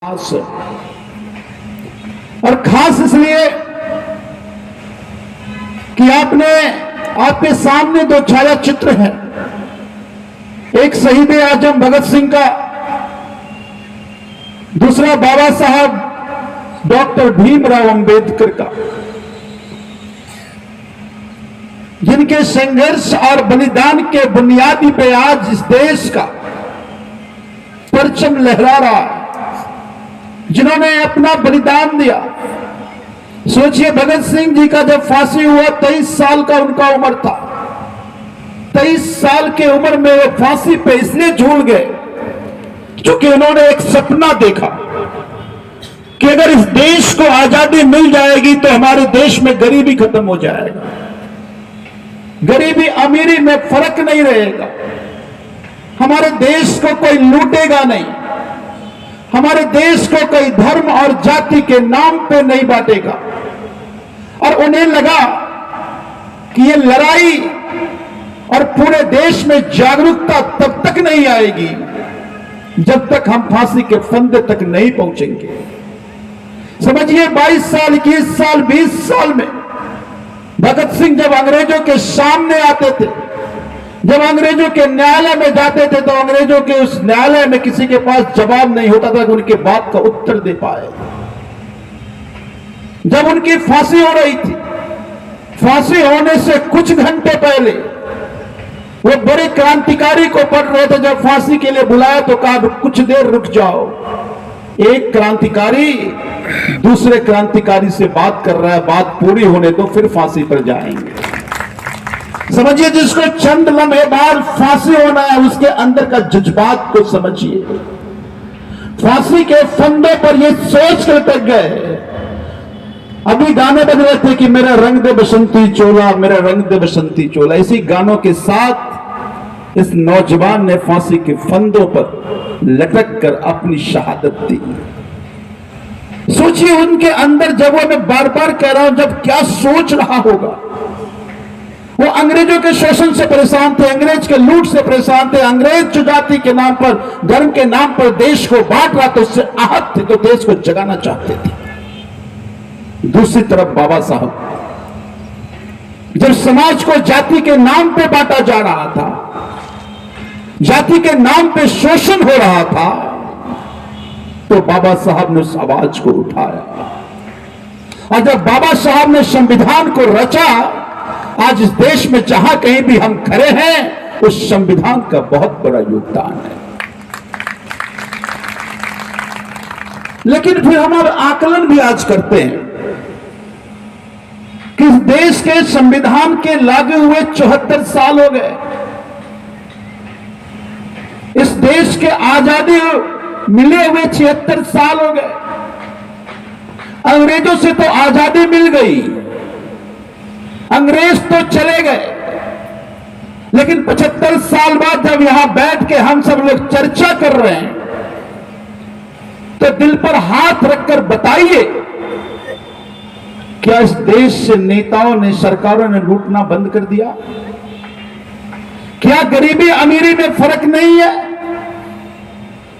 खास है। और खास इसलिए कि आपके सामने दो छाया चित्र हैं, एक शहीद आजम भगत सिंह का, दूसरा बाबा साहब डॉक्टर भीमराव अंबेडकर का, जिनके संघर्ष और बलिदान के बुनियादी पे आज इस देश का परचम लहरा रहा है, जिन्होंने अपना बलिदान दिया। सोचिए, भगत सिंह जी का जब फांसी हुआ 23 साल का उनका उम्र था। 23 साल के उम्र में वो फांसी पे इसलिए झूल गए क्योंकि उन्होंने एक सपना देखा कि अगर इस देश को आजादी मिल जाएगी तो हमारे देश में गरीबी खत्म हो जाएगा, गरीबी अमीरी में फर्क नहीं रहेगा, हमारे देश को कोई लूटेगा नहीं, हमारे देश को कोई धर्म और जाति के नाम पे नहीं बांटेगा। और उन्हें लगा कि ये लड़ाई और पूरे देश में जागरूकता तब तक नहीं आएगी जब तक हम फांसी के फंदे तक नहीं पहुंचेंगे। समझिए, 22 साल, 21 साल, 20 साल में भगत सिंह जब अंग्रेजों के सामने आते थे, जब अंग्रेजों के न्यायालय में जाते थे, तो अंग्रेजों के उस न्यायालय में किसी के पास जवाब नहीं होता था कि उनके बात का उत्तर दे पाए। जब उनकी फांसी हो रही थी, फांसी होने से कुछ घंटे पहले वो बड़े क्रांतिकारी को पढ़ रहे थे। जब फांसी के लिए बुलाया तो कहा कुछ देर रुक जाओ। एक क्रांतिकारी दूसरे क्रांतिकारी से बात कर रहा है, बात पूरी होने तो फिर फांसी पर जाएंगे। समझिए, जिसको चंद लम्हे बाद फांसी होना है, उसके अंदर का जज्बात को समझिए। फांसी के फंदे पर ये सोच कर टक गए। अभी गाने बज रहे थे कि मेरा रंग दे बसंती चोला, मेरा रंग दे बसंती चोला। इसी गानों के साथ इस नौजवान ने फांसी के फंदों पर लटक कर अपनी शहादत दी। सोचिए, उनके अंदर, जब वो, मैं बार बार कह रहा हूं, जब क्या सोच रहा होगा। वो अंग्रेजों के शोषण से परेशान थे, अंग्रेज के लूट से परेशान थे। अंग्रेज जो जाति के नाम पर, धर्म के नाम पर देश को बांट रहा था, उससे आहत थे, तो देश को जगाना चाहते थे। दूसरी तरफ बाबा साहब, जब समाज को जाति के नाम पे बांटा जा रहा था, जाति के नाम पे शोषण हो रहा था, तो बाबा साहब ने उस आवाज को उठाया। और जब बाबा साहब ने संविधान को रचा, आज इस देश में जहां कहीं भी हम खड़े हैं, उस संविधान का बहुत बड़ा योगदान है। लेकिन फिर हम अब आकलन भी आज करते हैं कि इस देश के संविधान के लागू हुए 74 साल हो गए। इस देश के आजादी मिले हुए 76 साल हो गए। अंग्रेजों से तो आजादी मिल गई, अंग्रेज तो चले गए, लेकिन 75 साल बाद जब यहां बैठ के हम सब लोग चर्चा कर रहे हैं, तो दिल पर हाथ रखकर बताइए, क्या इस देश से नेताओं ने, सरकारों ने लूटना बंद कर दिया? क्या गरीबी अमीरी में फर्क नहीं है?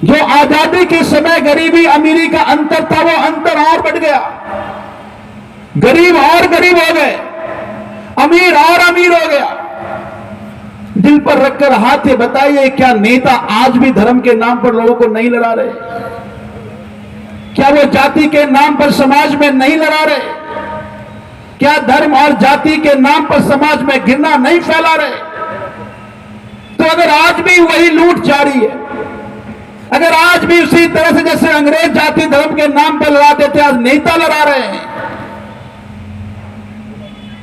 जो आजादी के समय गरीबी अमीरी का अंतर था, वो अंतर और बढ़ गया। गरीब और गरीब हो गए, अमीर और अमीर हो गया। दिल पर रखकर हाथ ये बताइए, क्या नेता आज भी धर्म के नाम पर लोगों को नहीं लड़ा रहे? क्या वो जाति के नाम पर समाज में नहीं लड़ा रहे? क्या धर्म और जाति के नाम पर समाज में घृणा नहीं फैला रहे? तो अगर आज भी वही लूट जारी है, अगर आज भी उसी तरह से जैसे अंग्रेज जाति धर्म के नाम पर लड़ाते थे, आज नेता लड़ा रहे हैं,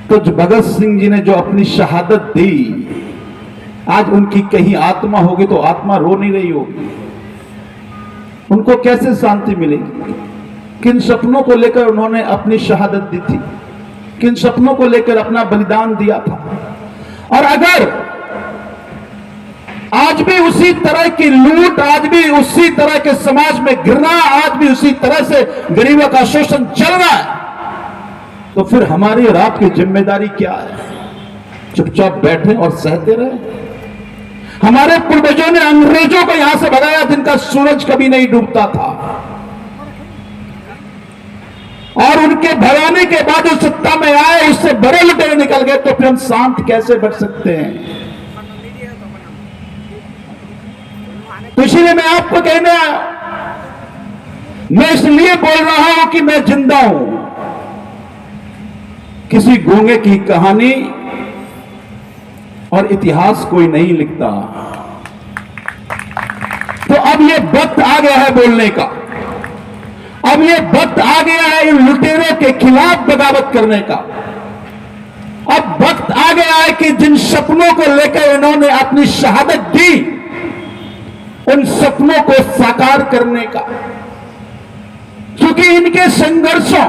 तो भगत सिंह जी ने जो अपनी शहादत दी, आज उनकी कहीं आत्मा होगी तो आत्मा रो नहीं रही होगी। उनको कैसे शांति मिलेगी? किन सपनों को लेकर उन्होंने अपनी शहादत दी थी, किन सपनों को लेकर अपना बलिदान दिया था। और अगर आज भी उसी तरह की लूट, आज भी उसी तरह के समाज में घृणा, आज भी उसी तरह से गरीबों का शोषण चल रहा है, तो फिर हमारी और आपकी जिम्मेदारी क्या है? चुपचाप बैठे और सहते रहे? हमारे पूर्वजों ने अंग्रेजों को यहां से भगाया, जिनका सूरज कभी नहीं डूबता था। भगाने के बाद उस सत्ता में आए, उससे बड़े लुटेरे निकल गए, तो फिर हम शांत कैसे बैठ सकते हैं? तो इसलिए मैं आपको कहने आया, मैं इसलिए बोल रहा हूं कि मैं जिंदा हूं। किसी गूंगे की कहानी और इतिहास कोई नहीं लिखता। तो अब ये वक्त आ गया है बोलने का, अब ये वक्त आ गया है इन लुटेरों के खिलाफ बगावत करने का। अब वक्त आ गया है कि जिन सपनों को लेकर इन्होंने अपनी शहादत दी, उन सपनों को साकार करने का। क्योंकि इनके संघर्षों,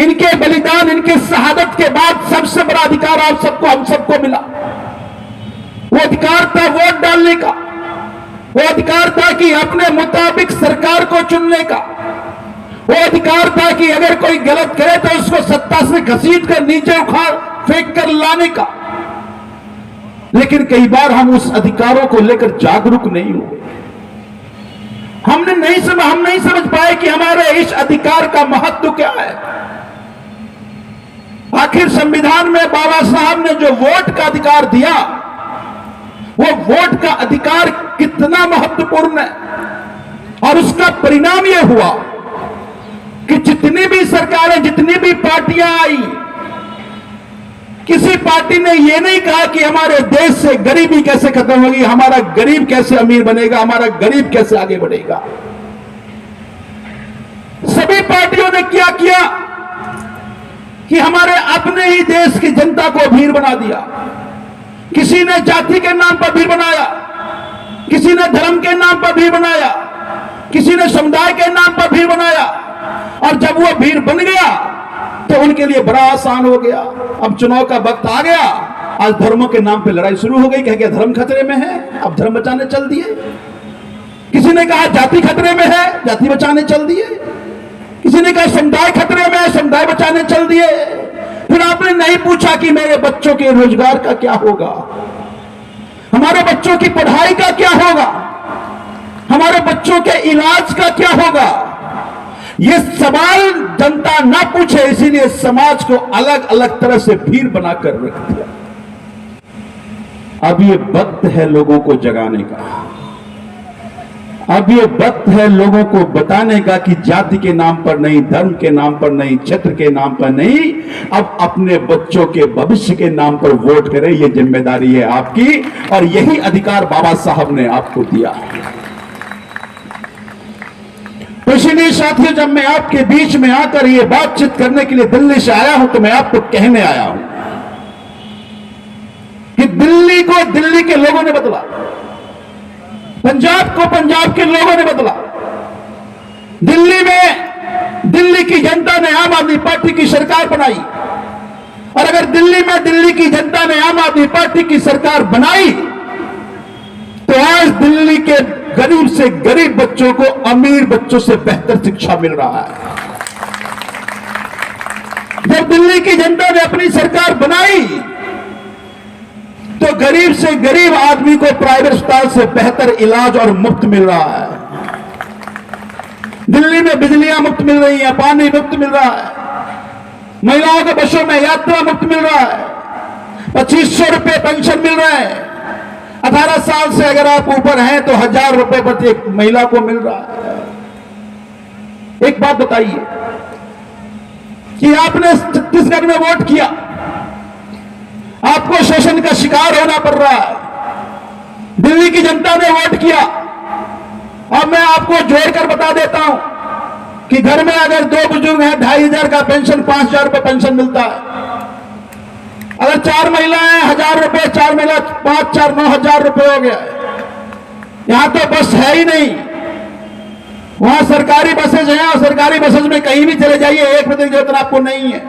इनके बलिदान, इनके शहादत के बाद सबसे बड़ा अधिकार आप सबको, हम सबको मिला। वो अधिकार था वोट डालने का, वो अधिकार था कि अपने मुताबिक सरकार को चुनने का, वो अधिकार था कि अगर कोई गलत करे तो उसको सत्ता से घसीट कर नीचे उखाड़ फेंक कर लाने का। लेकिन कई बार हम उस अधिकारों को लेकर जागरूक नहीं हुए। हम नहीं समझ पाए कि हमारे इस अधिकार का महत्व क्या है। आखिर संविधान में बाबा साहब ने जो वोट का अधिकार दिया, वो वोट का अधिकार कितना महत्वपूर्ण है। और उसका परिणाम यह हुआ कि जितनी भी सरकारें, जितनी भी पार्टियां आई, किसी पार्टी ने यह नहीं कहा कि हमारे देश से गरीबी कैसे खत्म होगी, हमारा गरीब कैसे अमीर बनेगा, हमारा गरीब कैसे आगे बढ़ेगा। सभी पार्टियों ने क्या किया कि हमारे अपने ही देश की जनता को भीड़ बना दिया। किसी ने जाति के नाम पर भीड़ बनाया, किसी ने धर्म के नाम पर भीड़ बनाया, किसी ने समुदाय के नाम पर भीड़ बनाया। और जब वो भीड़ बन गया तो उनके लिए बड़ा आसान हो गया। अब चुनाव का वक्त आ गया, आज धर्मों के नाम पे लड़ाई शुरू हो गई। कह गया धर्म खतरे में है, अब धर्म बचाने चल दिए। किसी ने कहा जाति खतरे में है, जाति बचाने चल दिए। किसी ने कहा समुदाय खतरे में है, समुदाय बचाने चल दिए। फिर आपने नहीं पूछा कि मेरे बच्चों के रोजगार का क्या होगा, हमारे बच्चों की पढ़ाई का क्या होगा, हमारे बच्चों के इलाज का क्या होगा। ये सवाल जनता ना पूछे, इसीलिए समाज को अलग अलग तरह से भीड़ बनाकर रख दिया। अब ये वक्त है लोगों को जगाने का, अब ये वक्त है लोगों को बताने का कि जाति के नाम पर नहीं, धर्म के नाम पर नहीं, क्षेत्र के नाम पर नहीं, अब अपने बच्चों के भविष्य के नाम पर वोट करें। ये जिम्मेदारी है आपकी, और यही अधिकार बाबा साहब ने आपको दिया। तो इसलिए साथियों, जब मैं आपके बीच में आकर ये बातचीत करने के लिए दिल्ली से आया हूं, तो मैं आपको कहने आया हूं कि दिल्ली को दिल्ली के लोगों ने बदला, पंजाब को पंजाब के लोगों ने बदला। दिल्ली में दिल्ली की जनता ने आम आदमी पार्टी की सरकार बनाई, और अगर दिल्ली में दिल्ली की जनता ने आम आदमी पार्टी की सरकार बनाई, तो आज दिल्ली के गरीब से गरीब बच्चों को अमीर बच्चों से बेहतर शिक्षा मिल रहा है। जब दिल्ली की जनता ने अपनी सरकार बनाई, तो गरीब से गरीब आदमी को प्राइवेट अस्पताल से बेहतर इलाज और मुफ्त मिल रहा है। दिल्ली में बिजलियां मुफ्त मिल रही हैं, पानी मुफ्त मिल रहा है, महिलाओं के बसों में यात्रा मुफ्त मिल रहा है, 2500 रुपए पेंशन मिल रहा है। 18 साल से अगर आप ऊपर हैं तो 1000 रुपए प्रत्येक महिला को मिल रहा है। एक बात बताइए कि आपने छत्तीसगढ़ में वोट किया, आपको शोषण का शिकार होना पड़ रहा है। दिल्ली की जनता ने वोट किया। अब मैं आपको जोड़कर बता देता हूं कि घर में अगर 2 बुजुर्ग हैं, 2500 का पेंशन, 5000 रुपए पेंशन मिलता है। अगर 4 महिलाएं 1000 रुपए, 4 महिला 5 4 9000 रुपए हो गया। यहां तो बस है ही नहीं, वहां सरकारी बसेज हैं, और सरकारी बसेज में कहीं भी चले जाइए, 1 रुपए की जरूरत आपको नहीं है।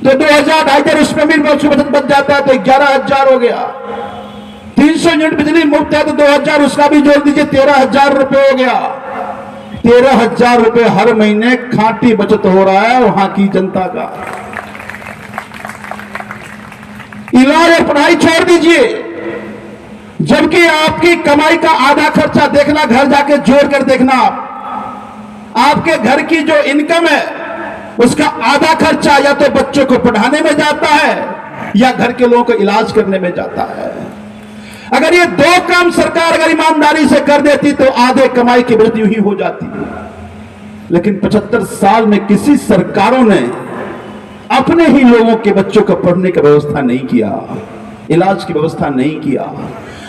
तो 2000 2,500 उसमें भी बचत बच जाता है, तो 11000 हो गया। 300 यूनिट बिजली मुफ्त है, तो 2000 उसका भी जोड़ दीजिए, 13000 रुपए हो गया। 13000 रुपए हर महीने खांटी बचत हो रहा है वहां की जनता का। इलाज और पढ़ाई छोड़ दीजिए, जबकि आपकी कमाई का आधा खर्चा देखना, घर जाके जोड़ कर देखना, आपके घर की जो इनकम है उसका आधा खर्चा या तो बच्चों को पढ़ाने में जाता है या घर के लोगों को इलाज करने में जाता है। अगर ये दो काम सरकार अगर ईमानदारी से कर देती तो आधे कमाई की वृद्धि ही हो जाती। लेकिन 75 साल में किसी सरकारों ने अपने ही लोगों के बच्चों को पढ़ने की व्यवस्था नहीं किया, इलाज की व्यवस्था नहीं किया।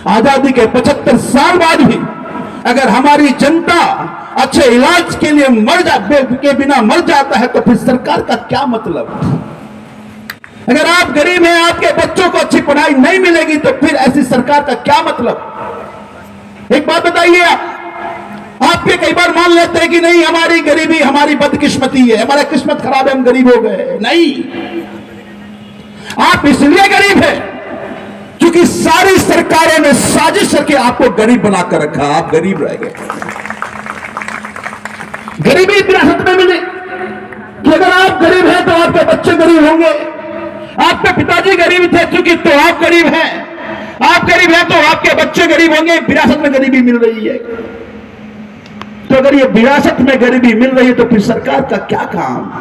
आजादी के 75 साल बाद भी अगर हमारी जनता अच्छे इलाज के लिए के बिना मर जाता है तो फिर सरकार का क्या मतलब। अगर आप गरीब हैं, आपके बच्चों को अच्छी पढ़ाई नहीं मिलेगी तो फिर ऐसी सरकार का क्या मतलब। एक बात बताइए, आपके कई बार मान लेते हैं कि नहीं हमारी गरीबी हमारी बदकिस्मती है, हमारा किस्मत खराब है, हम गरीब हो गए। नहीं, आप इसलिए गरीब हैं क्योंकि सारी सरकारों ने साजिश करके आपको गरीब बनाकर रखा, आप गरीब रह गए। गरीबी विरासत में मिली कि अगर आप गरीब हैं तो आपके बच्चे गरीब होंगे। आपके पिताजी गरीब थे क्योंकि तो आप गरीब हैं, आप गरीब हैं तो आपके बच्चे गरीब होंगे। विरासत में गरीबी मिल रही है। तो अगर ये विरासत में गरीबी मिल रही है तो फिर सरकार का क्या काम।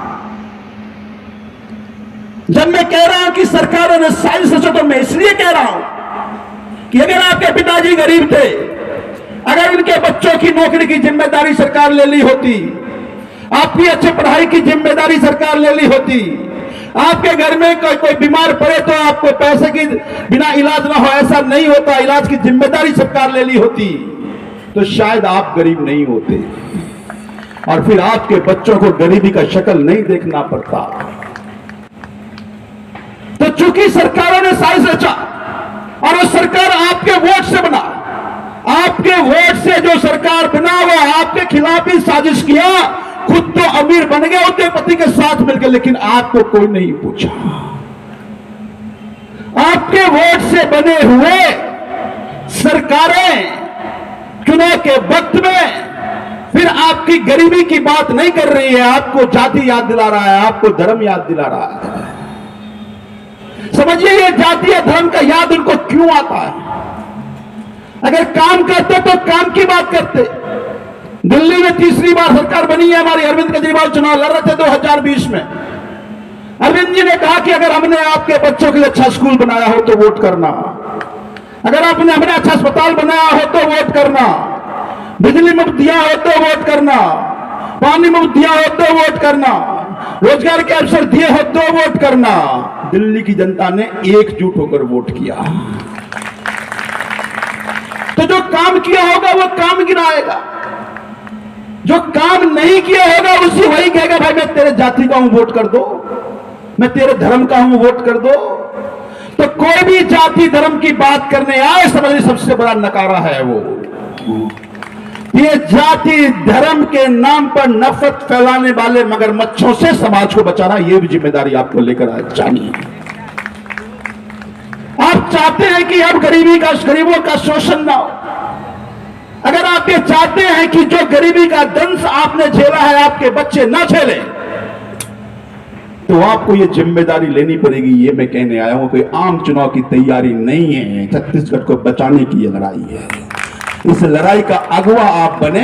जब मैं कह रहा हूं कि सरकारों ने साजिश रचा तो मैं इसलिए कह रहा हूं कि अगर आपके पिताजी गरीब थे, अगर उनके बच्चों की नौकरी की जिम्मेदारी सरकार ले ली होती, आपकी अच्छी पढ़ाई की जिम्मेदारी सरकार ले ली होती, आपके घर में कोई बीमार पड़े तो आपको पैसे की बिना इलाज ना हो, ऐसा नहीं होता, इलाज की जिम्मेदारी सरकार ले ली होती तो शायद आप गरीब नहीं होते और फिर आपके बच्चों को गरीबी का शक्ल नहीं देखना पड़ता। तो चूंकि सरकारों ने साजिश रचा और वो सरकार आपके वोट से बना, आपके वोट से जो सरकार बना वो आपके खिलाफ ही साजिश किया, खुद तो अमीर बन गए उद्योगपति के साथ मिलकर, लेकिन आपको कोई नहीं पूछा। आपके वोट से बने हुए सरकारें चुनाव के वक्त में फिर आपकी गरीबी की बात नहीं कर रही है, आपको जाति याद दिला रहा है, आपको धर्म याद दिला रहा है। समझिए ये जाति या धर्म का याद उनको क्यों आता है। अगर काम करते तो काम की बात करते। दिल्ली में तीसरी बार सरकार बनी है हमारी, अरविंद केजरीवाल चुनाव लड़ रहे थे 2020 में। अरविंद जी ने कहा कि अगर हमने आपके बच्चों के लिए अच्छा स्कूल बनाया हो तो वोट करना, अगर आपने हमने अच्छा अस्पताल बनाया हो तो वोट करना, बिजली मुफ्त दिया हो तो वोट करना, पानी मुफ्त दिया हो तो वोट करना, रोजगार के अवसर दिए हो तो वोट करना। दिल्ली की जनता ने एकजुट होकर वोट किया। तो जो काम किया होगा वो काम गिनाएगा, जो काम नहीं किया होगा उसी वही कहेगा भाई मैं तेरे जाति का हूं वोट कर दो, मैं तेरे धर्म का हूं वोट कर दो। तो कोई भी जाति धर्म की बात करने आए समझिए सबसे बड़ा नकारा है वो। ये जाति धर्म के नाम पर नफरत फैलाने वाले मगरमच्छों से समाज को बचाना, ये भी जिम्मेदारी आपको लेकर आना चाहिए। आप चाहते हैं कि अब गरीबों का शोषण ना हो। अगर आप ये चाहते हैं कि जो गरीबी का दंश आपने झेला है आपके बच्चे ना झेले, तो आपको ये जिम्मेदारी लेनी पड़ेगी। ये मैं कहने आया हूं, कोई आम चुनाव की तैयारी नहीं है। छत्तीसगढ़ को बचाने की ये लड़ाई है। इस लड़ाई का अगुवा आप बने,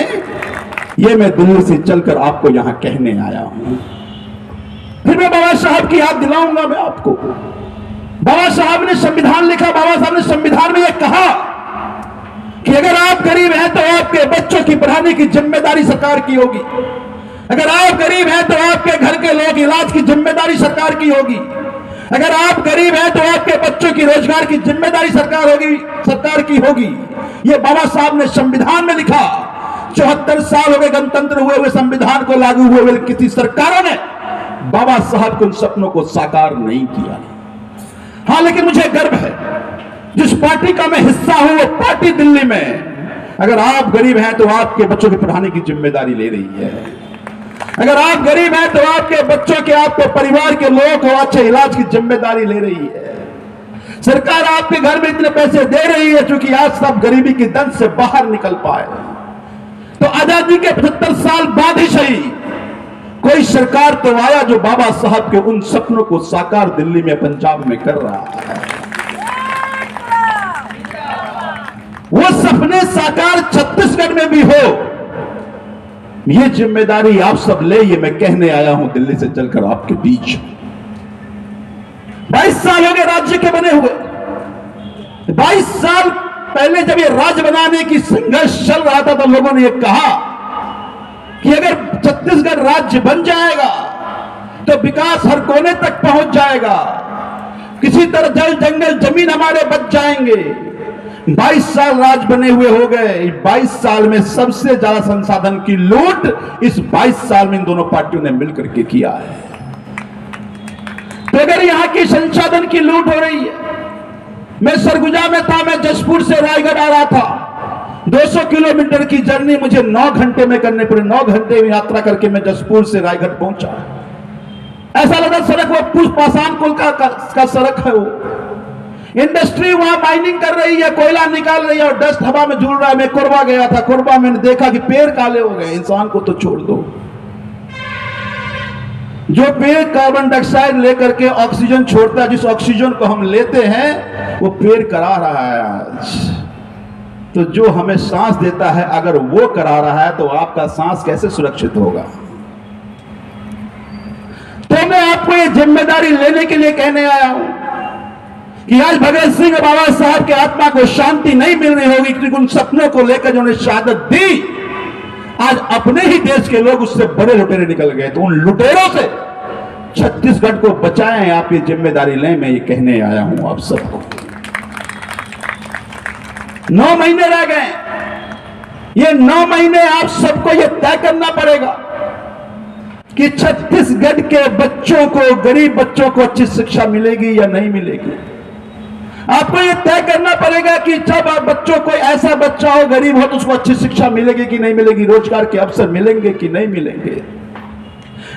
ये मैं दिल्ली से चलकर आपको यहां कहने आया हूं। फिर मैं बाबा साहब की याद दिलाऊंगा मैं आपको। बाबा साहब ने संविधान लिखा, बाबा साहब ने संविधान में यह कहा कि अगर आप गरीब हैं तो आपके बच्चों की पढ़ाने की जिम्मेदारी सरकार की होगी। अगर आप गरीब हैं तो आपके घर के लोग इलाज की जिम्मेदारी सरकार की होगी। अगर आप गरीब हैं तो आपके बच्चों की रोजगार की जिम्मेदारी सरकार की होगी। ये बाबा साहब ने संविधान में लिखा। 74 साल हो गए गणतंत्र हुए संविधान को लागू हुए, किसी सरकारों ने बाबा साहब के उन सपनों को साकार नहीं किया। हाँ, लेकिन मुझे गर्व है जिस पार्टी का मैं हिस्सा हूं वो पार्टी दिल्ली में, अगर आप गरीब हैं तो आपके बच्चों की पढ़ाने की जिम्मेदारी ले रही है। अगर आप गरीब हैं तो आपके बच्चों के, आपके परिवार के लोगों को अच्छे इलाज की जिम्मेदारी ले रही है। सरकार आपके घर में इतने पैसे दे रही है क्योंकि आज सब गरीबी की दंश से बाहर निकल पाए। तो आजादी के 75 साल बाद ही सही कोई सरकार तो आया जो बाबा साहब के उन सपनों को साकार दिल्ली में, पंजाब में कर रहा है। वो सपने साकार छत्तीसगढ़ में भी हो, ये जिम्मेदारी आप सब ले, ये मैं कहने आया हूं दिल्ली से चलकर आपके बीच। 22 साल हो गए राज्य के बने हुए। 22 साल पहले जब ये राज्य बनाने की संघर्ष चल रहा था तो लोगों ने ये कहा कि अगर छत्तीसगढ़ राज्य बन जाएगा तो विकास हर कोने तक पहुंच जाएगा, किसी तरह जल जंगल जमीन हमारे बच जाएंगे। 22 साल राज बने हुए हो गए। 22 साल में सबसे ज्यादा संसाधन की लूट इस 22 साल में इन दोनों पार्टियों ने मिलकर के किया है। तो अगर यहां की संसाधन की लूट हो रही है, मैं सरगुजा में था, मैं जसपुर से रायगढ़ आ रहा था, 200 किलोमीटर की जर्नी मुझे 9 घंटे में करने पड़े। 9 घंटे में यात्रा करके मैं जसपुर से रायगढ़ पहुंचा। ऐसा लगा सड़क वो पुष्पासान कुल का सड़क है। वो इंडस्ट्री वहां माइनिंग कर रही है, कोयला निकाल रही है और डस्ट हवा में झूल रहा है। मैं कोरबा गया था, कोरबा मैंने देखा कि पेड़ काले हो गए। इंसान को तो छोड़ दो, जो पेड़ कार्बन डाइऑक्साइड लेकर के ऑक्सीजन छोड़ता है, जिस ऑक्सीजन को हम लेते हैं वो पेड़ करा रहा है आज। तो जो हमें सांस देता है अगर वो करा रहा है तो आपका सांस कैसे सुरक्षित होगा। तो मैं आपको ये जिम्मेदारी लेने के लिए कहने आया हूं कि आज भगत सिंह बाबा साहब के आत्मा को शांति नहीं मिल रही होगी क्योंकि उन सपनों को लेकर जो उन्हें शहादत दी, आज अपने ही देश के लोग उससे बड़े लुटेरे निकल गए। तो उन लुटेरों से छत्तीसगढ़ को बचाएं, आप ये जिम्मेदारी लें, मैं ये कहने आया हूं आप सबको। 9 महीने रह गए। ये 9 महीने आप सबको ये तय करना पड़ेगा कि छत्तीसगढ़ के बच्चों को, गरीब बच्चों को अच्छी शिक्षा मिलेगी या नहीं मिलेगी। आपको यह तय करना पड़ेगा कि जब आप बच्चों को, ऐसा बच्चा हो गरीब हो तो उसको अच्छी शिक्षा मिलेगी कि नहीं मिलेगी, रोजगार के अवसर मिलेंगे कि नहीं मिलेंगे।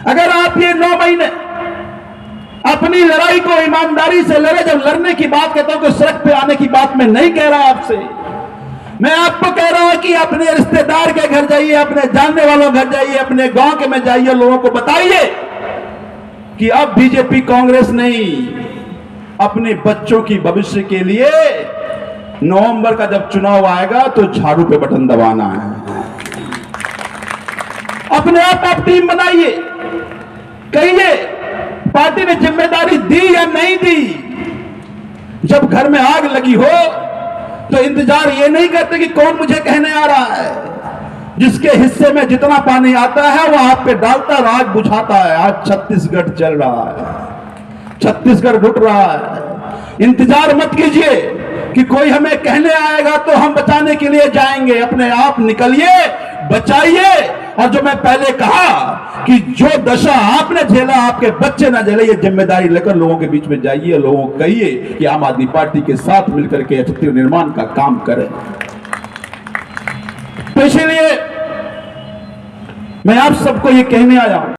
अगर आप ये 9 महीने अपनी लड़ाई को ईमानदारी से लड़े, जब लड़ने की बात कहता हूं कि सड़क पे आने की बात मैं नहीं कह रहा आपसे, मैं आपको कह रहा हूं कि अपने रिश्तेदार के घर जाइए, अपने जानने वालों घर जाइए, अपने गांव के में जाइए, लोगों को बताइए कि अब बीजेपी कांग्रेस नहीं, अपने बच्चों की भविष्य के लिए नवंबर का जब चुनाव आएगा तो झाड़ू पे बटन दबाना है। अपने आप टीम बनाइए, कहिए पार्टी ने जिम्मेदारी दी या नहीं दी। जब घर में आग लगी हो तो इंतजार ये नहीं करते कि कौन मुझे कहने आ रहा है। जिसके हिस्से में जितना पानी आता है वो आप पे डालता और आग बुझाता है। आज छत्तीसगढ़ चल रहा है, छत्तीसगढ़ लुट रहा है। इंतजार मत कीजिए कि कोई हमें कहने आएगा तो हम बचाने के लिए जाएंगे। अपने आप निकलिए, बचाइए। और जो मैं पहले कहा कि जो दशा आपने झेला आपके बच्चे ना झेले, ये जिम्मेदारी लेकर लोगों के बीच में जाइए, लोगों को कहिए कि आम आदमी पार्टी के साथ मिलकर के छत्तीसगढ़ निर्माण का काम करें। तो इसलिए मैं आप सबको ये कहने आया हूं